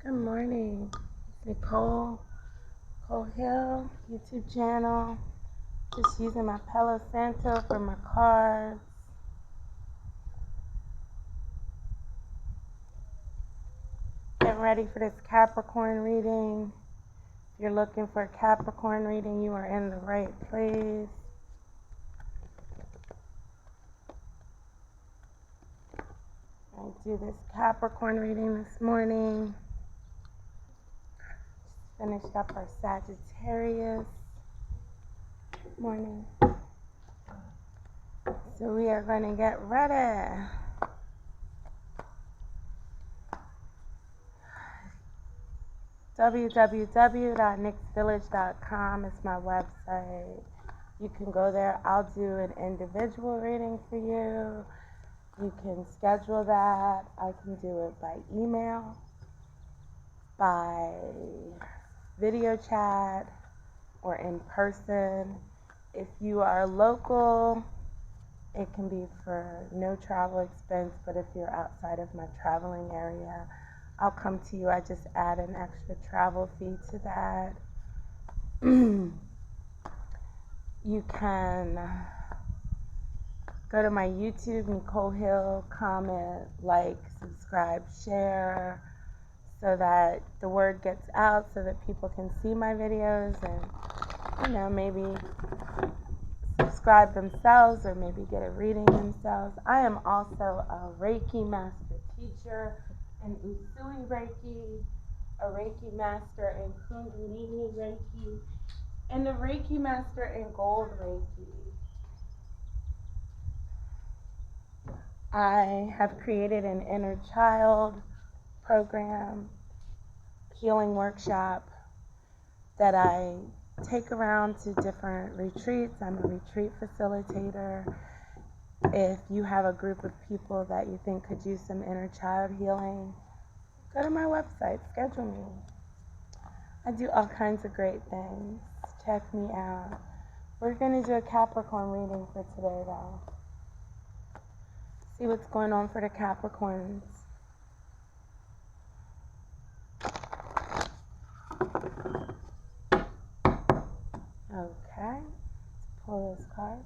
Good morning. It's Nicole Hill, YouTube channel. Just using my Palo Santo for my cards. Getting ready for this Capricorn reading. If you're looking for a Capricorn reading, you are in the right place. I do this Capricorn reading this morning. Just finished up our Sagittarius. Morning. So we are going to get ready. www.nixvillage.com is my website. You can go there. I'll do an individual reading for you. You can schedule that. I can do it by email, by video chat, or in person. If you are local, it can be for no travel expense, but if you're outside of my traveling area, I'll come to you. I just add an extra travel fee to that. You can go to my YouTube, Nicole Hill, comment, like, subscribe, share, so that the word gets out, so that people can see my videos and, maybe subscribe themselves or maybe get a reading themselves. I am also a Reiki master teacher, an Usui Reiki, a Reiki master in Kundalini Reiki, and a Reiki master in Gold Reiki. I have created an inner child program, healing workshop that I take around to different retreats. I'm a retreat facilitator. If you have a group of people that you think could use some inner child healing, go to my website, schedule me. I do all kinds of great things. Check me out. We're going to do a Capricorn reading for today, though. See what's going on for the Capricorns. Okay, let's pull this card.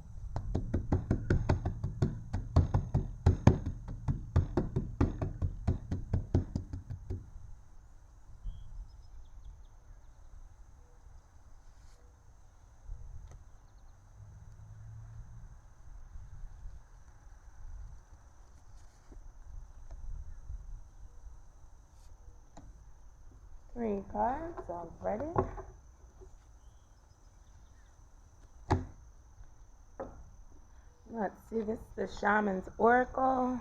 Three cards already. Let's see, this is the Shaman's Oracle.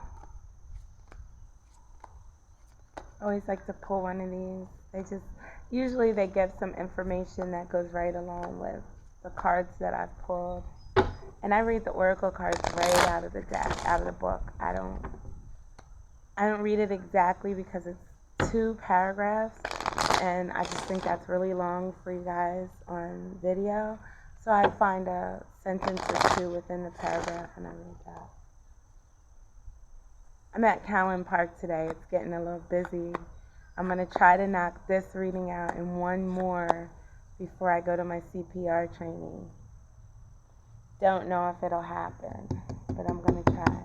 I always like to pull one of these. Usually they give some information that goes right along with the cards that I've pulled. And I read the Oracle cards right out of the deck, out of the book. I don't read it exactly because it's 2 paragraphs, and I just think that's really long for you guys on video. So I find a sentence or 2 within the paragraph and I read that. I'm at Cowan Park today. It's getting a little busy. I'm going to try to knock this reading out and one more before I go to my CPR training. Don't know if it'll happen, but I'm going to try.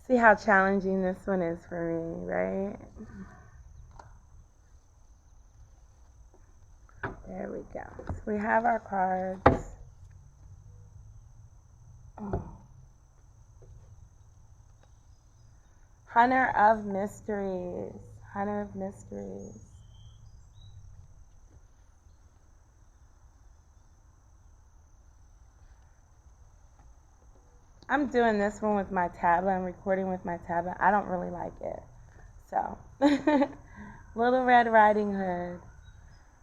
See how challenging this one is for me, right? There we go. So we have our cards. Hunter of Mysteries. Hunter of Mysteries. I'm doing this one with my tablet. I'm recording with my tablet. I don't really like it. So, Little Red Riding Hood.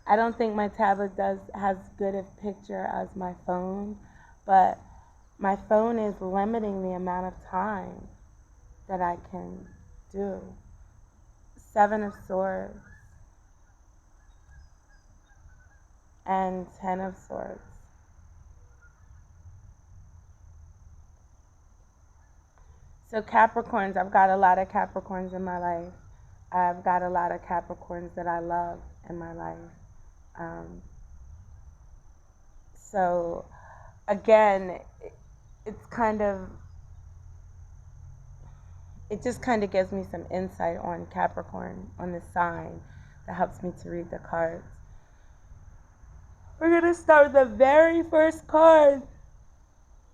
I don't think my tablet has good a picture as my phone, but my phone is limiting the amount of time that I can do. 7 of Swords and 10 of Swords. So Capricorns, I've got a lot of Capricorns in my life. I've got a lot of Capricorns that I love in my life. Um, so again, it's kind of, it just kind of gives me some insight on Capricorn, on the sign that helps me to read the cards. We're going to start with the very first card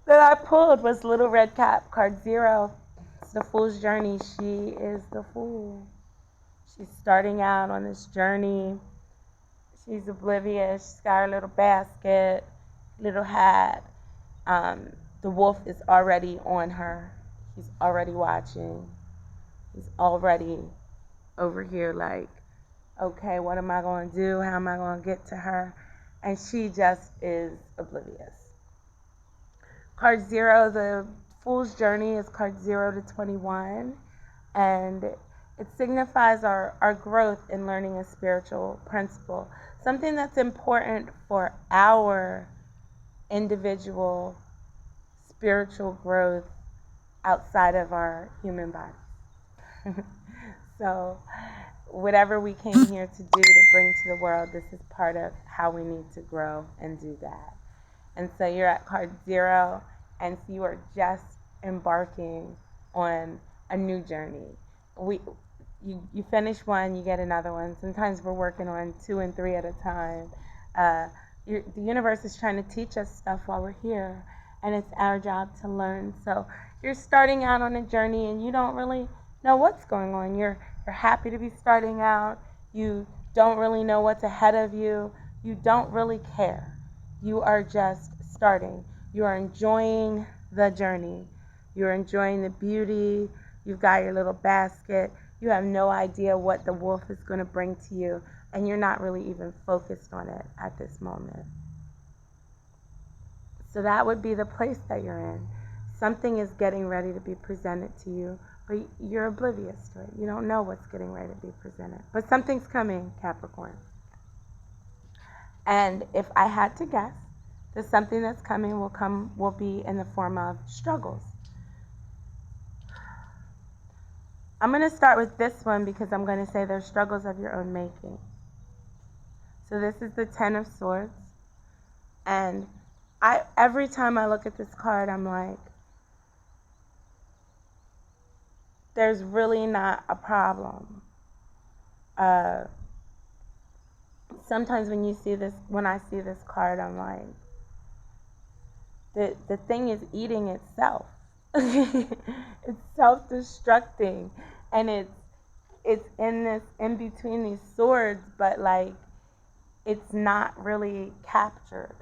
that I pulled was Little Red Cap, card 0. It's the Fool's Journey. She is the Fool. She's starting out on this journey. She's oblivious. She's got her little basket, little hat. The wolf is already on her. He's already watching. He's already over here like, okay, what am I going to do? How am I going to get to her? And she just is oblivious. Card 0, the Fool's Journey, is card 0 to 21. And it signifies our growth in learning a spiritual principle. Something that's important for our individual spiritual growth outside of our human bodies. So whatever we came here to do, to bring to the world, this is part of how we need to grow and do that. And so you're at card 0, and so you are just embarking on a new journey. You finish one, you get another one. Sometimes we're working on 2 and 3 at a time. The universe is trying to teach us stuff while we're here, and it's our job to learn. So you're starting out on a journey, and you don't really know what's going on. You're happy to be starting out. You don't really know what's ahead of you. You don't really care. You are just starting. You are enjoying the journey. You're enjoying the beauty. You've got your little basket. You have no idea what the wolf is going to bring to you, and you're not really even focused on it at this moment. So that would be the place that you're in. Something is getting ready to be presented to you, but you're oblivious to it. You don't know what's getting ready to be presented. But something's coming, Capricorn. And if I had to guess, the something that's coming will be in the form of struggles. I'm going to start with this one because I'm going to say they're struggles of your own making. So this is the 10 of Swords. And every time I look at this card, I'm like, there's really not a problem. Sometimes when I see this card, I'm like, the thing is eating itself. It's self-destructing, and it's in between these swords, but like it's not really captured.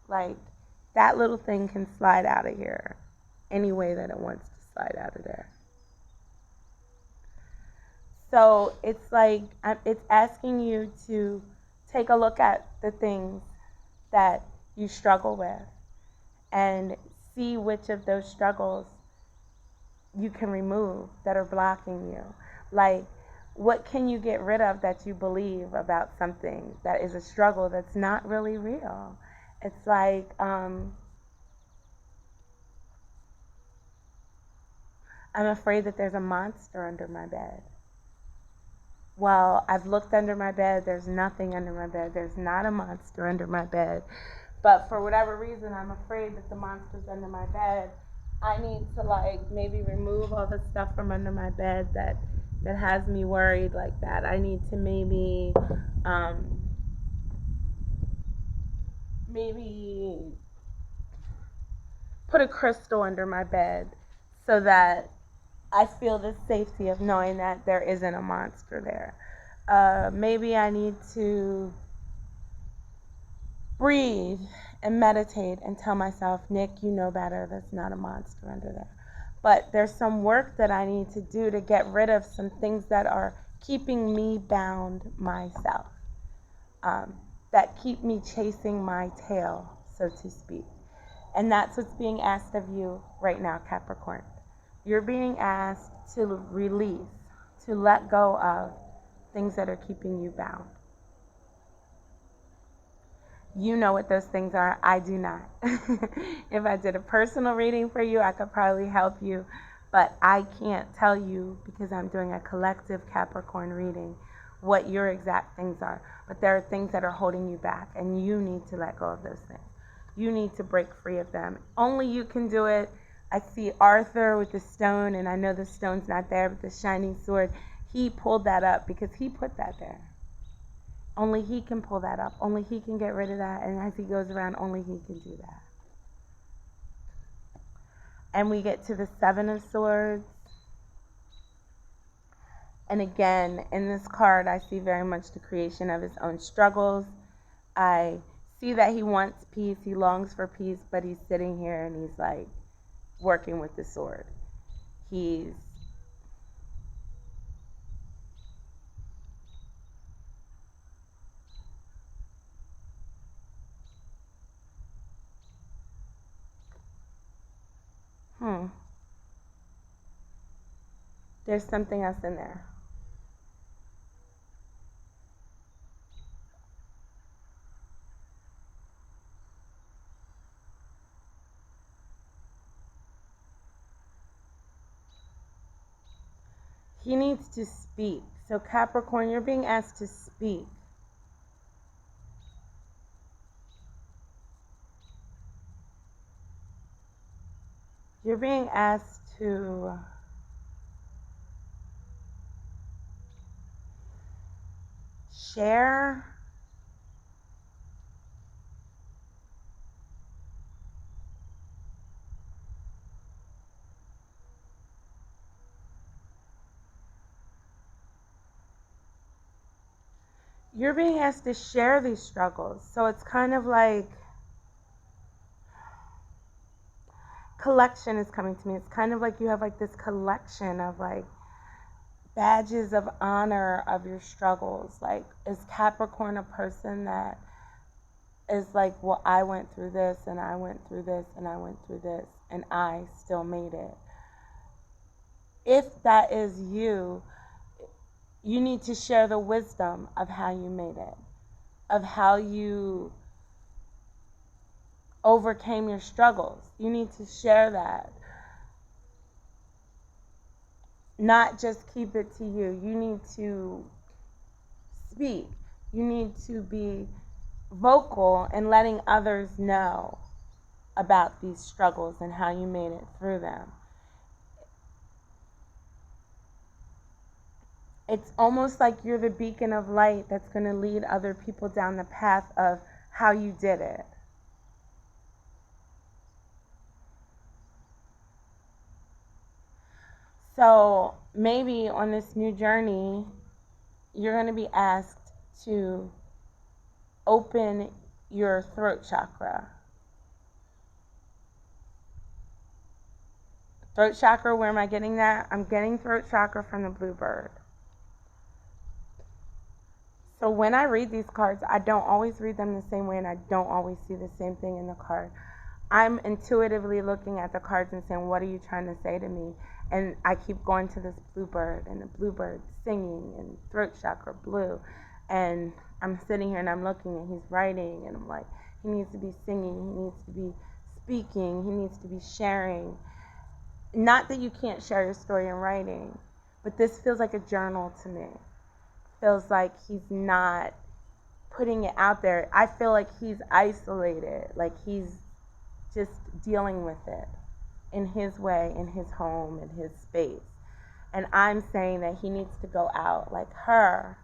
Like that little thing can slide out of here any way that it wants to slide out of there. So it's like it's asking you to take a look at the things that you struggle with and see which of those struggles you can remove that are blocking you. Like, what can you get rid of that you believe about something that is a struggle that's not really real? It's like, I'm afraid that there's a monster under my bed. Well, I've looked under my bed. There's nothing under my bed. There's not a monster under my bed. But for whatever reason, I'm afraid that the monster's under my bed. I need to like maybe remove all the stuff from under my bed that has me worried like that. I need to maybe put a crystal under my bed so that I feel the safety of knowing that there isn't a monster there. Maybe I need to breathe and meditate and tell myself, Nick, you know better. There's not a monster under there. But there's some work that I need to do to get rid of some things that are keeping me bound myself, that keep me chasing my tail, so to speak. And that's what's being asked of you right now, Capricorn. You're being asked to release, to let go of things that are keeping you bound. You know what those things are. I do not. If I did a personal reading for you, I could probably help you But I can't tell you, because I'm doing a collective Capricorn reading, what your exact things are. But there are things that are holding you back, and you need to let go of those things. You need to break free of them. Only you can do it. I see Arthur with the stone, and I know the stone's not there, but the shining sword, he pulled that up because he put that there. Only he can pull that up. Only he can get rid of that. And as he goes around, only he can do that. And we get to the Seven of Swords. And again, in this card, I see very much the creation of his own struggles. I see that he wants peace. He longs for peace, but he's sitting here and he's like working with the sword. He's there's something else in there. He needs to speak. So Capricorn, you're being asked to speak. You're being asked to share you're being asked to share these struggles. So it's kind of like collection is coming to me. It's kind of like you have like this collection of like badges of honor of your struggles. Like, is Capricorn a person that is like, well, I went through this and I went through this and I went through this and I still made it? If that is you, you need to share the wisdom of how you made it, of how you overcame your struggles. You need to share that. Not just keep it to you. You need to speak. You need to be vocal and letting others know about these struggles and how you made it through them. It's almost like you're the beacon of light that's going to lead other people down the path of how you did it. So maybe on this new journey, you're going to be asked to open your throat chakra. Throat chakra, where am I getting that? I'm getting throat chakra from the bluebird. So when I read these cards, I don't always read them the same way, and I don't always see the same thing in the card. I'm intuitively looking at the cards and saying, what are you trying to say to me? And I keep going to this bluebird, and the bluebird singing, and throat chakra blue. And I'm sitting here and I'm looking, and he's writing, and I'm like, he needs to be singing, he needs to be speaking, he needs to be sharing. Not that you can't share your story in writing, but this feels like a journal to me. Feels like he's not putting it out there. I feel like he's isolated, like he's just dealing with it in his way, in his home, in his space. And I'm saying that he needs to go out like her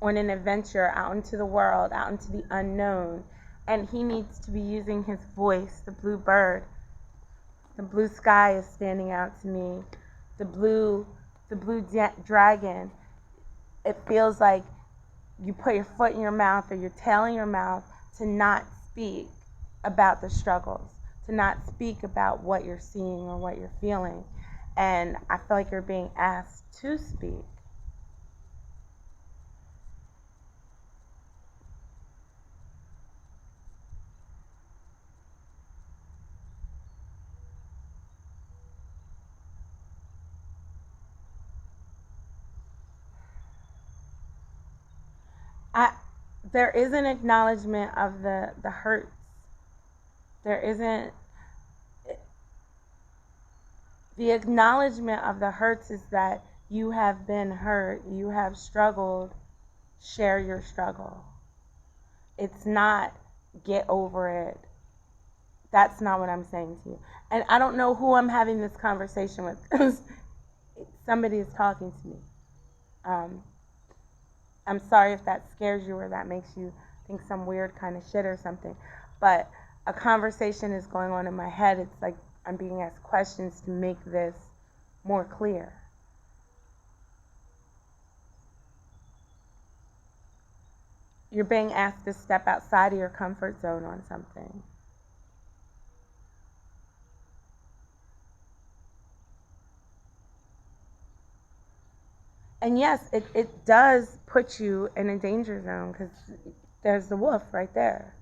on an adventure out into the world, out into the unknown. And he needs to be using his voice. The blue bird, the blue sky is standing out to me. The blue dragon. It feels like you put your foot in your mouth or your tail in your mouth to not speak about the struggles, to not speak about what you're seeing or what you're feeling. And I feel like you're being asked to speak. There is an acknowledgement of the hurts. There isn't. The acknowledgement of the hurts is that you have been hurt, you have struggled, share your struggle. It's not get over it. That's not what I'm saying to you. And I don't know who I'm having this conversation with. Somebody is talking to me. I'm sorry if that scares you or that makes you think some weird kind of shit or something. But a conversation is going on in my head. It's like I'm being asked questions to make this more clear. You're being asked to step outside of your comfort zone on something. And yes, it does put you in a danger zone, because there's the wolf right there.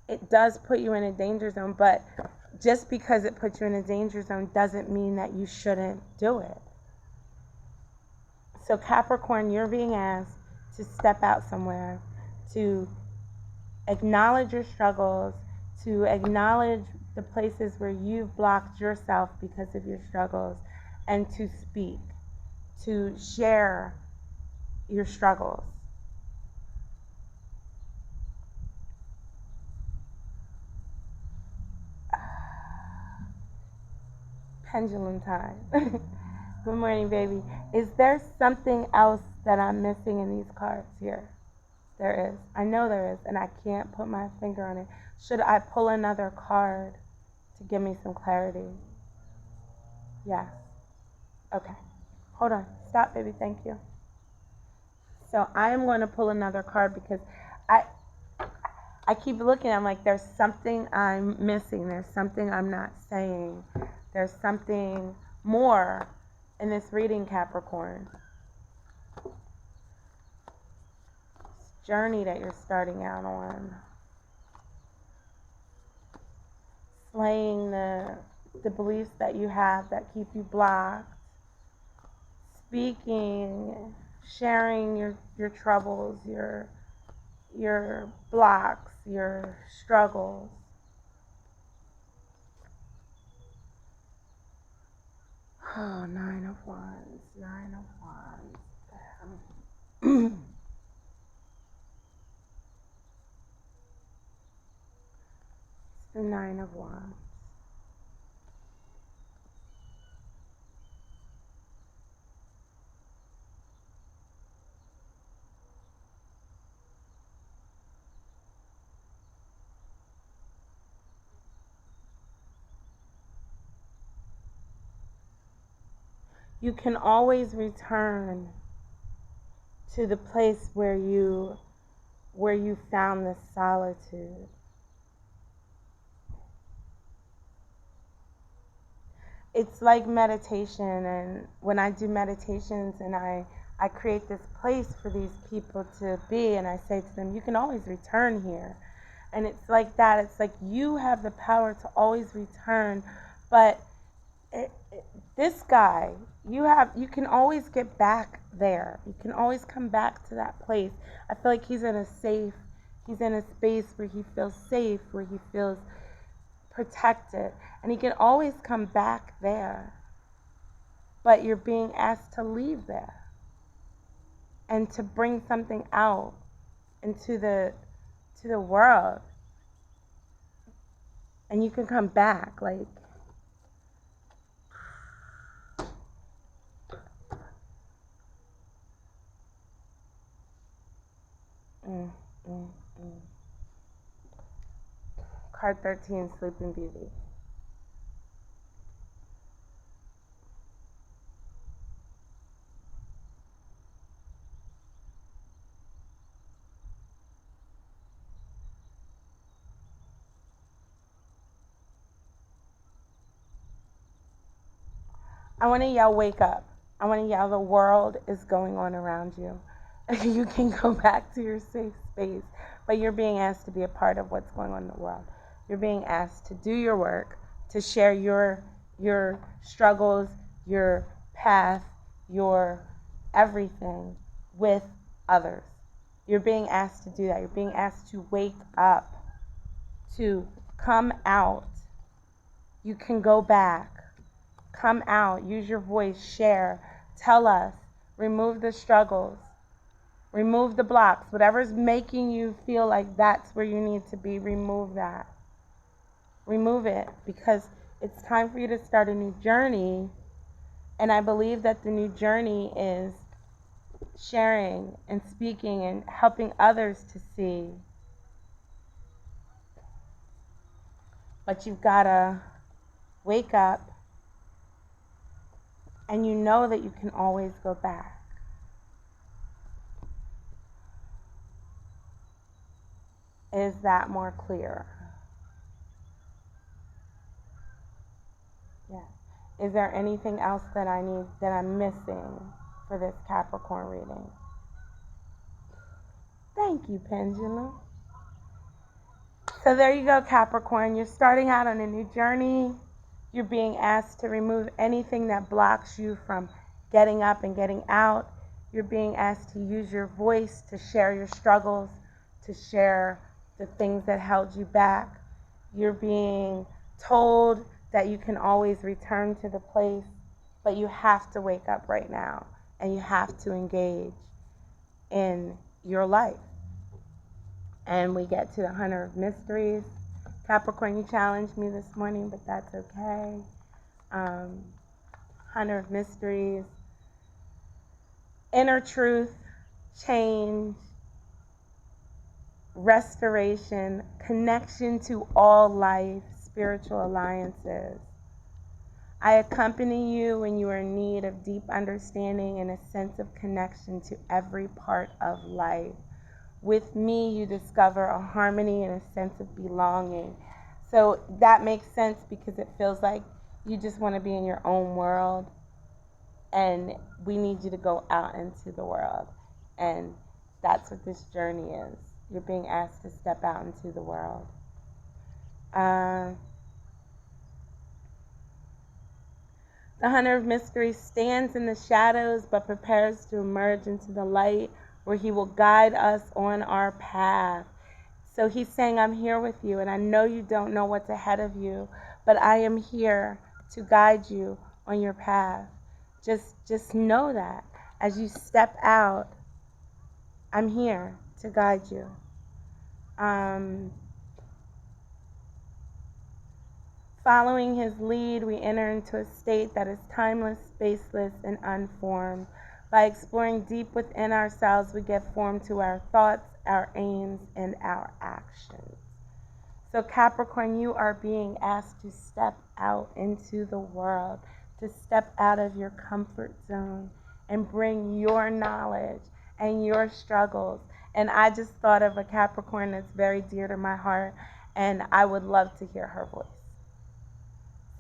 It does put you in a danger zone, but just because it puts you in a danger zone doesn't mean that you shouldn't do it. So Capricorn, you're being asked to step out somewhere, to acknowledge your struggles, to acknowledge the places where you've blocked yourself because of your struggles, and to speak, to share your struggles. Pendulum time. Good morning, baby. Is there something else that I'm missing in these cards here? There is. I know there is, and I can't put my finger on it. Should I pull another card to give me some clarity? Yes. Okay. Hold on. Stop, baby. Thank you. So I am going to pull another card because I keep looking. I'm like, there's something I'm missing. There's something I'm not saying. There's something more in this reading, Capricorn. This journey that you're starting out on. Slaying the beliefs that you have that keep you blocked. Speaking, sharing your troubles, your blocks, your struggles. Oh, 9 of Wands, 9 of Wands. It's the 9 of Wands. You can always return to the place where you found this solitude. It's like meditation, and when I do meditations and I create this place for these people to be, and I say to them, you can always return here. And it's like that. It's like you have the power to always return, but this guy, you can always get back there. You can always come back to that place. I feel like he's in a space where he feels safe, where he feels protected, and he can always come back there. But you're being asked to leave there and to bring something out into the world. And you can come back, like, Card 13, Sleeping Beauty. I want to yell, wake up. I want to yell, the world is going on around you. You can go back to your safe space, but you're being asked to be a part of what's going on in the world. You're being asked to do your work, to share your struggles, your path, your everything with others. You're being asked to do that. You're being asked to wake up, to come out. You can go back. come out, use your voice, share, tell us, remove the struggles, remove the blocks, whatever's making you feel like that's where you need to be, remove that. Remove it, because it's time for you to start a new journey. And I believe that the new journey is sharing and speaking and helping others to see. But you've got to wake up, and you know that you can always go back. Is that more clear? Yeah. Is there anything else that I'm missing for this Capricorn reading? Thank you, Pendulum. So there you go, Capricorn. You're starting out on a new journey. You're being asked to remove anything that blocks you from getting up and getting out. You're being asked to use your voice to share your struggles, to share the things that held you back. You're being told that you can always return to the place, but you have to wake up right now, and you have to engage in your life. And we get to the Hunter of Mysteries. Capricorn, you challenged me this morning, but that's okay. Hunter of Mysteries. Inner truth, change, restoration, connection to all life, spiritual alliances. I accompany you when you are in need of deep understanding and a sense of connection to every part of life. With me, you discover a harmony and a sense of belonging. So that makes sense, because it feels like you just want to be in your own world, and we need you to go out into the world. And that's what this journey is. You're being asked to step out into the world. The Hunter of Mysteries stands in the shadows but prepares to emerge into the light, where he will guide us on our path. So he's saying, I'm here with you, and I know you don't know what's ahead of you, but I am here to guide you on your path. Just know that. As you step out, I'm here to guide you. Following his lead, we enter into a state that is timeless, spaceless, and unformed. By exploring deep within ourselves, we give form to our thoughts, our aims, and our actions. So Capricorn, you are being asked to step out into the world, to step out of your comfort zone and bring your knowledge and your struggles. And I just thought of a Capricorn that's very dear to my heart, and I would love to hear her voice.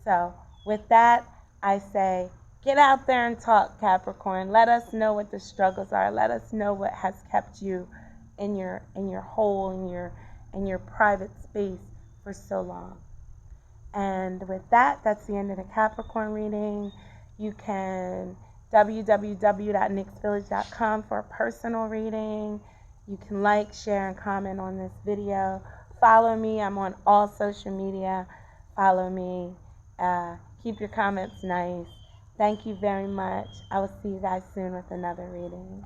So with that, I say, get out there and talk, Capricorn. Let us know what the struggles are. Let us know what has kept you in your hole, in your private space for so long. And with that, that's the end of the Capricorn reading. You can www.nixvillage.com for a personal reading. You can like, share, and comment on this video. Follow me. I'm on all social media. Follow me. Keep your comments nice. Thank you very much. I will see you guys soon with another reading.